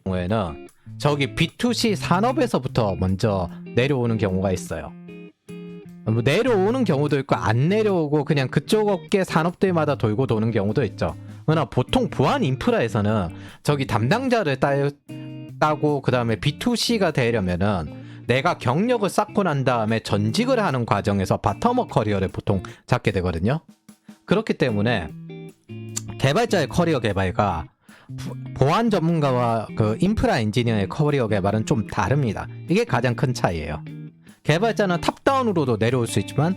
경우에는 저기 B2C 산업에서부터 먼저 내려오는 경우가 있어요. 뭐 내려오는 경우도 있고 안 내려오고 그냥 그쪽 업계 산업들마다 돌고 도는 경우도 있죠. 그러나 보통 보안 인프라에서는 저기 담당자를 따고 그 다음에 B2C가 되려면은 내가 경력을 쌓고 난 다음에 전직을 하는 과정에서 바텀업 커리어를 보통 잡게 되거든요. 그렇기 때문에 개발자의 커리어 개발과 보안 전문가와 그 인프라 엔지니어의 커리어 개발은 좀 다릅니다. 이게 가장 큰 차이예요. 개발자는 탑다운으로도 내려올 수 있지만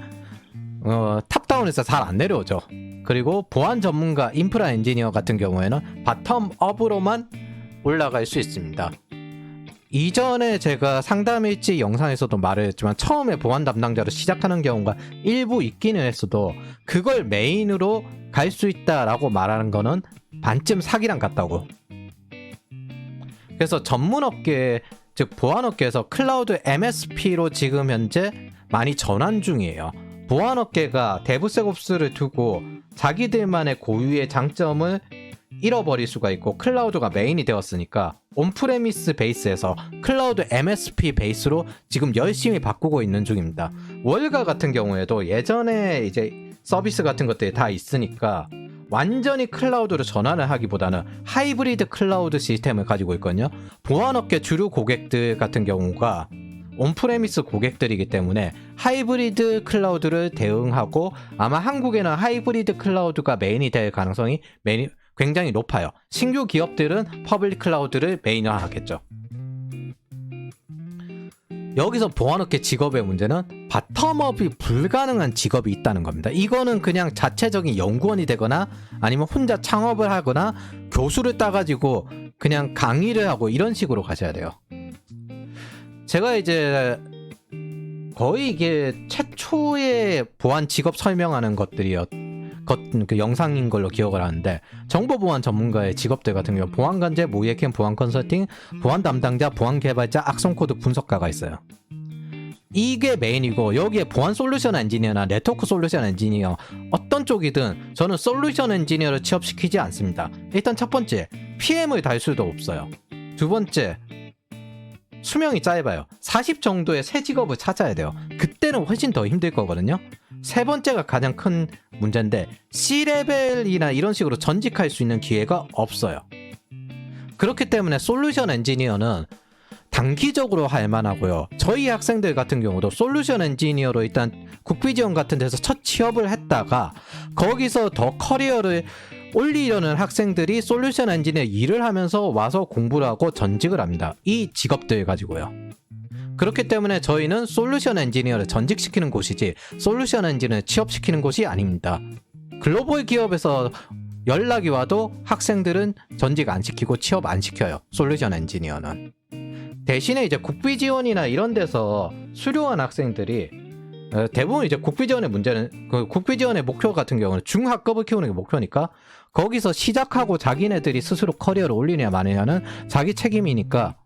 탑다운에서 잘 안 내려오죠. 그리고 보안 전문가 인프라 엔지니어 같은 경우에는 바텀업으로만 올라갈 수 있습니다. 이전에 제가 상담일지 영상에서도 말을 했지만 처음에 보안 담당자로 시작하는 경우가 일부 있기는 했어도 그걸 메인으로 갈 수 있다라고 말하는 거는 반쯤 사기랑 같다고. 그래서 전문업계 즉 보안업계에서 클라우드 MSP로 지금 현재 많이 전환 중이에요. 보안업계가 데브세옵스를 두고 자기들만의 고유의 장점을 잃어버릴 수가 있고 클라우드가 메인이 되었으니까 온프레미스 베이스에서 클라우드 MSP 베이스로 지금 열심히 바꾸고 있는 중입니다. 월가 같은 경우에도 예전에 이제 서비스 같은 것들이 다 있으니까 완전히 클라우드로 전환을 하기보다는 하이브리드 클라우드 시스템을 가지고 있거든요. 보안업계 주류 고객들 같은 경우가 온프레미스 고객들이기 때문에 하이브리드 클라우드를 대응하고 아마 한국에는 하이브리드 클라우드가 메인이 될 가능성이 굉장히 높아요. 신규 기업들은 퍼블릭 클라우드를 메인화 하겠죠. 여기서 보안업계 직업의 문제는 바텀업이 불가능한 직업이 있다는 겁니다. 이거는 그냥 자체적인 연구원이 되거나 아니면 혼자 창업을 하거나 교수를 따가지고 그냥 강의를 하고 이런 식으로 가셔야 돼요. 제가 이제 거의 이게 최초의 보안 직업 설명하는 것들이요. 그 영상인 걸로 기억을 하는데 정보보안 전문가의 직업들 같은 경우 보안관제, 모의해킹, 보안 컨설팅, 보안 담당자, 보안 개발자, 악성코드 분석가가 있어요. 이게 메인이고 여기에 보안 솔루션 엔지니어나 네트워크 솔루션 엔지니어 어떤 쪽이든 저는 솔루션 엔지니어를 취업시키지 않습니다. 일단 첫 번째 PM을 달 수도 없어요. 두 번째 수명이 짧아요. 40 정도의 새 직업을 찾아야 돼요. 그때는 훨씬 더 힘들 거거든요. 세 번째가 가장 큰 문제인데 C레벨이나 이런 식으로 전직할 수 있는 기회가 없어요. 그렇기 때문에 솔루션 엔지니어는 단기적으로 할 만하고요. 저희 학생들 같은 경우도 솔루션 엔지니어로 일단 국비지원 같은 데서 첫 취업을 했다가 거기서 더 커리어를 올리려는 학생들이 솔루션 엔지니어 일을 하면서 와서 공부를 하고 전직을 합니다. 이 직업들 가지고요. 그렇기 때문에 저희는 솔루션 엔지니어를 전직시키는 곳이지 솔루션 엔지니어를 취업시키는 곳이 아닙니다. 글로벌 기업에서 연락이 와도 학생들은 전직 안 시키고 취업 안 시켜요. 솔루션 엔지니어는. 대신에 이제 국비지원이나 이런 데서 수료한 학생들이 대부분 이제 국비지원의 문제는 그 국비지원의 목표 같은 경우는 중하급을 키우는 게 목표니까 거기서 시작하고 자기네들이 스스로 커리어를 올리냐 마느냐는 자기 책임이니까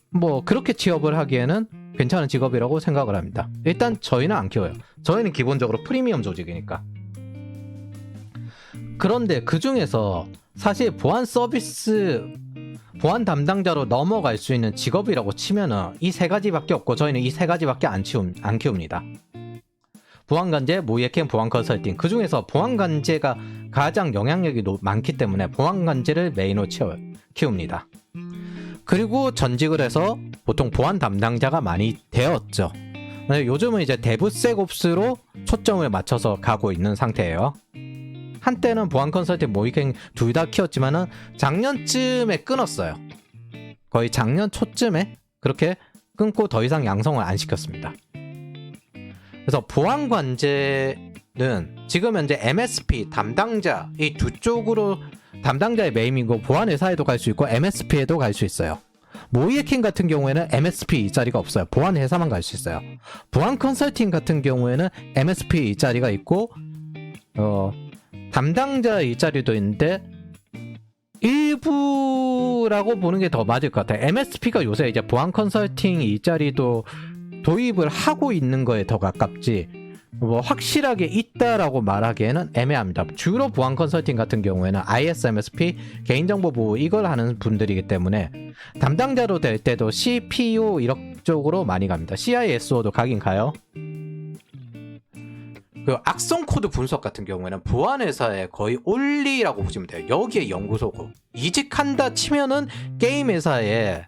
뭐 그렇게 취업을 하기에는 괜찮은 직업이라고 생각을 합니다. 일단 저희는 안 키워요. 저희는 기본적으로 프리미엄 조직이니까. 그런데 그 중에서 사실 보안 서비스 보안 담당자로 넘어갈 수 있는 직업이라고 치면은 이 세 가지밖에 없고 저희는 이 세 가지밖에 안 키웁니다. 보안관제, 모의해킹, 보안 컨설팅. 그 중에서 보안관제가 가장 영향력이 많기 때문에 보안관제를 메인으로 키웁니다. 그리고 전직을 해서 보통 보안 담당자가 많이 되었죠. 요즘은 이제 데브세옵스로 초점을 맞춰서 가고 있는 상태예요. 한때는 보안 컨설팅, 모의해킹 둘 다 키웠지만은 작년쯤에 끊었어요. 거의 작년 초쯤에 그렇게 끊고 더 이상 양성을 안 시켰습니다. 그래서 보안관제는 지금 현재 MSP 담당자 이 두 쪽으로 담당자의 메인이고 보안회사에도 갈 수 있고 MSP에도 갈 수 있어요. 모의해킹 같은 경우에는 MSP 일자리가 없어요. 보안회사만 갈 수 있어요. 보안 컨설팅 같은 경우에는 MSP 일자리가 있고 담당자 일자리도 있는데 일부라고 보는 게 더 맞을 것 같아요. MSP가 요새 이제 보안 컨설팅 일자리도 도입을 하고 있는 거에 더 가깝지 뭐 확실하게 있다라고 말하기에는 애매합니다. 주로 보안 컨설팅 같은 경우에는 ISMSP, 개인정보보호 이걸 하는 분들이기 때문에 담당자로 될 때도 CPO 이쪽으로 많이 갑니다. CISO도 가긴 가요. 그 악성 코드 분석 같은 경우에는 보안회사의 거의 올리라고 보시면 돼요. 여기에 연구소고 이직한다 치면은 게임 회사의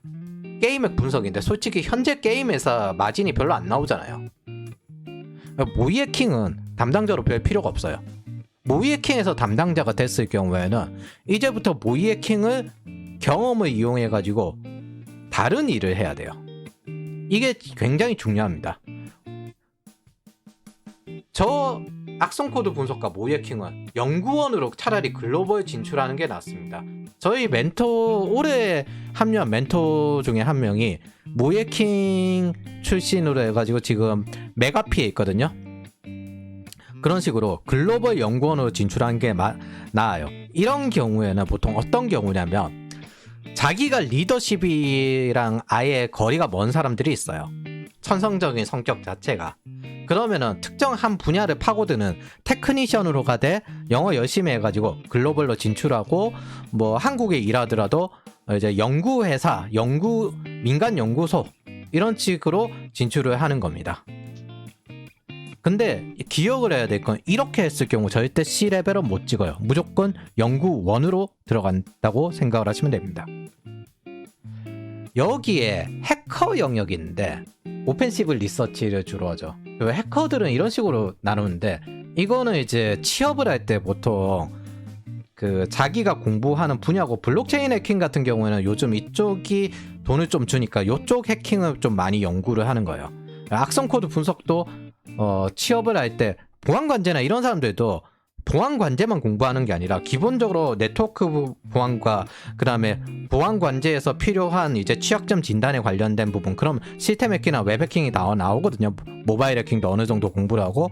게임액 분석인데 솔직히 현재 게임 회사 마진이 별로 안 나오잖아요. 모의 해킹은 담당자로 별 필요가 없어요. 모의 해킹에서 담당자가 됐을 경우에는 이제부터 모의 해킹을 경험을 이용해 가지고 다른 일을 해야 돼요. 이게 굉장히 중요합니다. 저 악성 코드 분석과 모의 해킹은 연구원으로 차라리 글로벌 진출하는 게 낫습니다. 저희 멘토 올해 합류한 멘토 중에 한 명이 모의 해킹 출신으로 해가지고 지금 메가피에 있거든요. 그런 식으로 글로벌 연구원으로 진출하는 게 나아요. 이런 경우에는 보통 어떤 경우냐면 자기가 리더십이랑 아예 거리가 먼 사람들이 있어요. 천성적인 성격 자체가. 그러면은 특정 한 분야를 파고드는 테크니션으로 가되 영어 열심히 해가지고 글로벌로 진출하고 뭐 한국에 일하더라도 이제 연구회사, 민간 연구소 이런 식으로 진출을 하는 겁니다. 근데 기억을 해야 될 건 이렇게 했을 경우 절대 C레벨은 못 찍어요. 무조건 연구원으로 들어간다고 생각을 하시면 됩니다. 여기에 해커 영역이 있는데 오펜시브 리서치를 주로 하죠. 해커들은 이런 식으로 나누는데 이거는 이제 취업을 할 때 보통 그 자기가 공부하는 분야고 블록체인 해킹 같은 경우에는 요즘 이쪽이 돈을 좀 주니까 이쪽 해킹을 좀 많이 연구를 하는 거예요. 악성 코드 분석도 취업을 할 때 보안관제나 이런 사람들도 보안관제만 공부하는 게 아니라 기본적으로 네트워크 보안과 그 다음에 보안관제에서 필요한 이제 취약점 진단에 관련된 부분, 그럼 시스템 해킹이나 웹 해킹이 나오거든요. 모바일 해킹도 어느 정도 공부를 하고,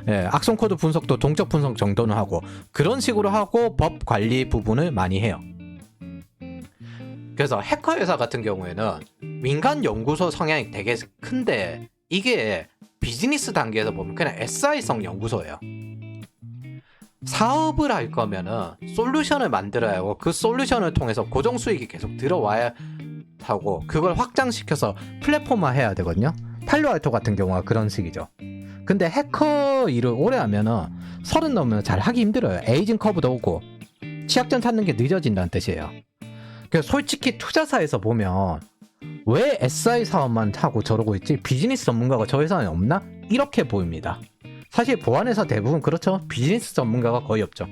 예, 악성 코드 분석도 동적 분석 정도는 하고, 그런 식으로 하고 법 관리 부분을 많이 해요. 그래서 해커 회사 같은 경우에는 민간 연구소 성향이 되게 큰데 이게 비즈니스 단계에서 보면 그냥 SI성 연구소예요. 사업을 할 거면은 솔루션을 만들어야 하고 그 솔루션을 통해서 고정 수익이 계속 들어와야 하고 그걸 확장시켜서 플랫폼화 해야 되거든요. 팔로알토 같은 경우가 그런 식이죠. 근데 해커 일을 오래 하면은 30 넘으면 잘 하기 힘들어요. 에이징 커브도 오고 취약점 찾는 게 늦어진다는 뜻이에요. 그래서 솔직히 투자사에서 보면 왜 SI 사업만 하고 저러고 있지? 비즈니스 전문가가 저 회사에 없나? 이렇게 보입니다. 사실 보안회사 대부분 그렇죠. 비즈니스 전문가가 거의 없죠.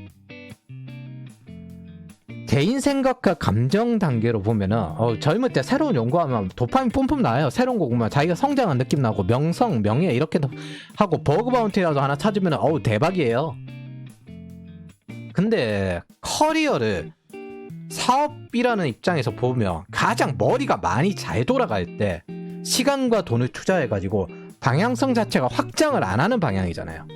개인 생각과 감정 단계로 보면은 젊을 때 새로운 연구하면 도파민 뿜뿜 나요. 새로운 거 보면 자기가 성장한 느낌 나고 명성, 명예 이렇게 하고 버그 바운티라도 하나 찾으면 대박이에요. 근데 커리어를 사업이라는 입장에서 보면 가장 머리가 많이 잘 돌아갈 때 시간과 돈을 투자해가지고 방향성 자체가 확장을 안 하는 방향이잖아요.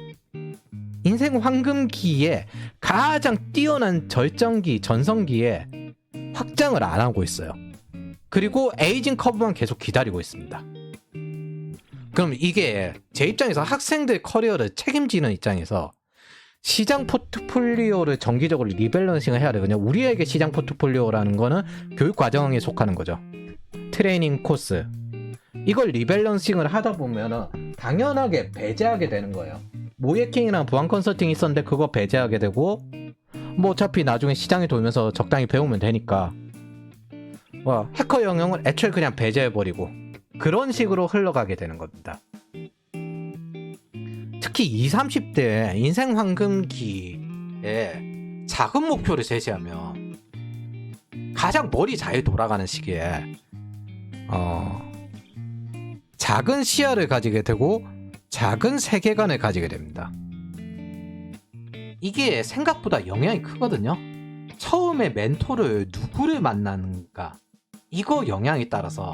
인생 황금기에 가장 뛰어난 절정기, 전성기에 확장을 안 하고 있어요. 그리고 에이징 커브만 계속 기다리고 있습니다. 그럼 이게 제 입장에서 학생들 커리어를 책임지는 입장에서 시장 포트폴리오를 정기적으로 리밸런싱을 해야 되거든요. 우리에게 시장 포트폴리오라는 거는 교육 과정에 속하는 거죠. 트레이닝 코스. 이걸 리밸런싱을 하다 보면은 당연하게 배제하게 되는 거예요. 모해킹이나 보안 컨설팅이 있었는데 그거 배제하게 되고 뭐 어차피 나중에 시장에 돌면서 적당히 배우면 되니까 해커 영역을 애초에 그냥 배제해버리고 그런 식으로 흘러가게 되는 겁니다. 특히 20, 30대 인생 황금기에 작은 목표를 제시하면 가장 머리 잘 돌아가는 시기에 작은 시야를 가지게 되고 작은 세계관을 가지게 됩니다. 이게 생각보다 영향이 크거든요. 처음에 멘토를 누구를 만나는가 이거 영향에 따라서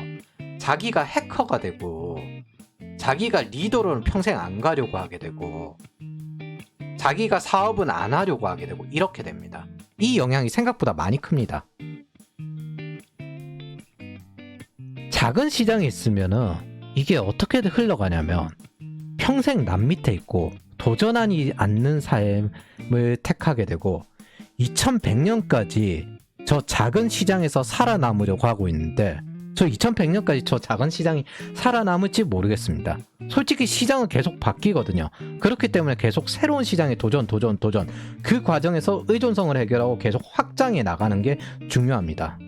자기가 해커가 되고 자기가 리더로는 평생 안 가려고 하게 되고 자기가 사업은 안 하려고 하게 되고 이렇게 됩니다. 이 영향이 생각보다 많이 큽니다. 작은 시장에 있으면은 이게 어떻게 흘러가냐면 평생 남 밑에 있고 도전하지 않는 삶을 택하게 되고 2100년까지 저 작은 시장에서 살아남으려고 하고 있는데 저 2100년까지 저 작은 시장이 살아남을지 모르겠습니다. 솔직히 시장은 계속 바뀌거든요. 그렇기 때문에 계속 새로운 시장에 도전. 그 과정에서 의존성을 해결하고 계속 확장해 나가는 게 중요합니다.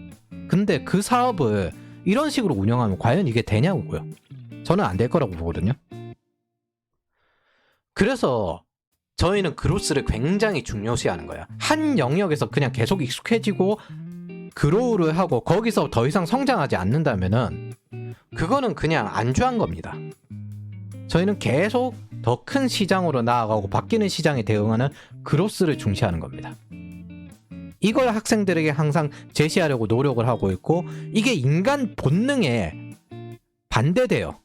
근데 그 사업을 이런 식으로 운영하면 과연 이게 되냐고요. 저는 안 될 거라고 보거든요. 그래서 저희는 그로스를 굉장히 중요시하는 거야. 한 영역에서 그냥 계속 익숙해지고 그로우를 하고 거기서 더 이상 성장하지 않는다면은 그거는 그냥 안주한 겁니다. 저희는 계속 더 큰 시장으로 나아가고 바뀌는 시장에 대응하는 그로스를 중시하는 겁니다. 이걸 학생들에게 항상 제시하려고 노력을 하고 있고 이게 인간 본능에 반대돼요.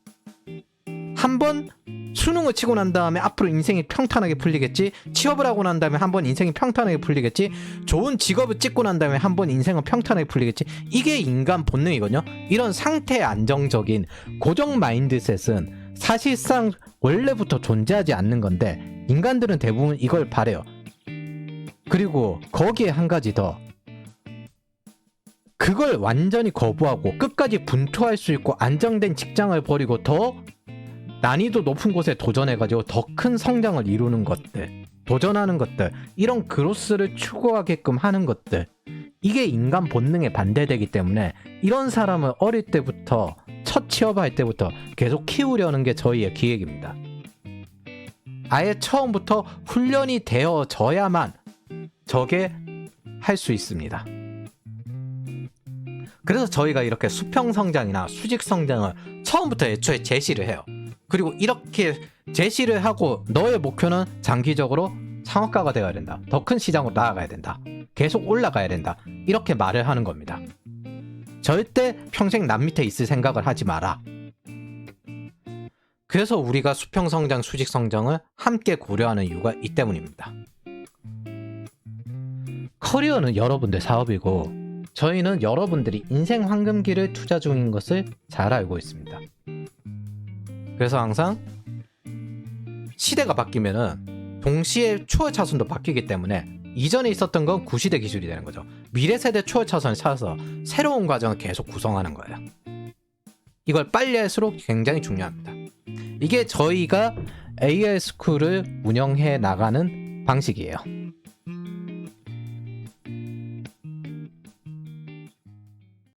한번 수능을 치고 난 다음에 앞으로 인생이 평탄하게 풀리겠지, 취업을 하고 난 다음에 한번 인생이 평탄하게 풀리겠지, 좋은 직업을 찍고 난 다음에 한번 인생은 평탄하게 풀리겠지. 이게 인간 본능이거든요. 이런 상태 안정적인 고정 마인드셋은 사실상 원래부터 존재하지 않는 건데 인간들은 대부분 이걸 바래요. 그리고 거기에 한 가지 더, 그걸 완전히 거부하고 끝까지 분투할 수 있고 안정된 직장을 버리고 더 난이도 높은 곳에 도전해가지고 더 큰 성장을 이루는 것들, 도전하는 것들, 이런 그로스를 추구하게끔 하는 것들, 이게 인간 본능에 반대되기 때문에 이런 사람을 어릴 때부터 첫 취업할 때부터 계속 키우려는 게 저희의 기획입니다. 아예 처음부터 훈련이 되어져야만 저게 할 수 있습니다. 그래서 저희가 이렇게 수평 성장이나 수직 성장을 처음부터 애초에 제시를 해요. 그리고 이렇게 제시를 하고 너의 목표는 장기적으로 상업가가 되어야 된다. 더 큰 시장으로 나아가야 된다. 계속 올라가야 된다. 이렇게 말을 하는 겁니다. 절대 평생 남 밑에 있을 생각을 하지 마라. 그래서 우리가 수평 성장, 수직 성장을 함께 고려하는 이유가 이 때문입니다. 커리어는 여러분들 사업이고 저희는 여러분들이 인생 황금기를 투자 중인 것을 잘 알고 있습니다. 그래서 항상 시대가 바뀌면은 동시에 추월 차선도 바뀌기 때문에 이전에 있었던 건 구시대 기술이 되는 거죠. 미래 세대 추월 차선을 찾아서 새로운 과정을 계속 구성하는 거예요. 이걸 빨리 할수록 굉장히 중요합니다. 이게 저희가 AR 스쿨을 운영해 나가는 방식이에요.